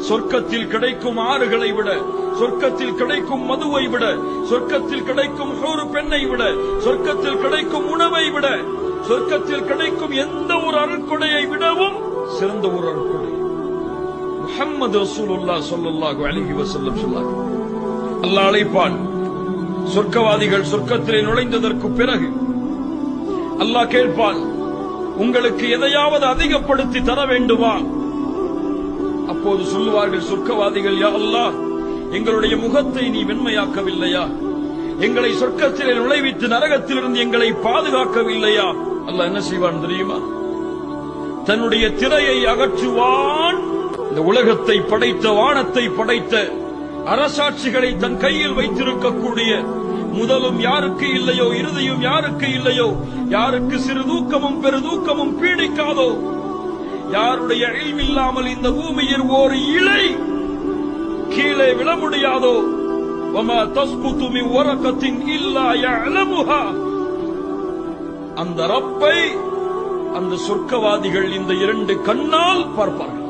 சொர்க்கத்தில் கிடைக்கும் ஆறுகளை விட, சொர்க்கத்தில் கிடைக்கும் மதுவை விட, சொர்க்கத்தில் கிடைக்கும் ஒரு பெண்ணை விட, சொர்க்கத்தில் கிடைக்கும் உணவை விட, சொர்க்கத்தில் கிடைக்கும் எந்த ஒரு அருட்கொடையை விடவும் சிறந்த ஒரு அருட்கொடை முஹம்மது ரசூலுல்லாஹ் ஸல்லல்லாஹு அலைஹி வஸல்லம் சொன்னார்கள். அல்லாஹ் அழைப்பான். சொர்க்கவாதிகள் சொர்க்கத்திலே நுழைந்ததற்கு பிறகு அல்லாஹ் கேட்பான், உங்களுக்கு எதையாவது அதிகப்படுத்தி தர வேண்டுமா? அப்போது சொல்லுவார்கள் சொர்க்கவாதிகள், யா அல்லாஹ், எங்களுடைய முகத்தை நீ வெண்மையாக்கவில்லையா? எங்களை சொர்க்கத்திலே நுழைவித்து நரகத்திலிருந்து எங்களை பாதுகாக்கவில்லையா? அல்லாஹ் என்ன செய்வான் தெரியுமா? தன்னுடைய திரையை அகற்றுவான். இந்த உலகத்தை படைத்த, வானத்தை படைத்த, அரசாட்சிகளை தன் கையில் வைத்திருக்கக்கூடிய, முதலும் யாருக்கு இல்லையோ, இறுதியும் யாருக்கு இல்லையோ, யாருக்கு சிறு தூக்கமும் பெருதூக்கமும் பீடிக்காதோ, யாருடைய இல்ம் இல்லாமல் இந்த பூமியில் ஒரு இலை கீழே விழ முடியாதோ, வமா தஸ்குது மின் வரகத்தின் இல்லா யஅலமுஹா, அந்த ரப்பை அந்த சொர்க்கவாதிகள் இந்த இரண்டு கண்ணால் பார்ப்பார்கள்.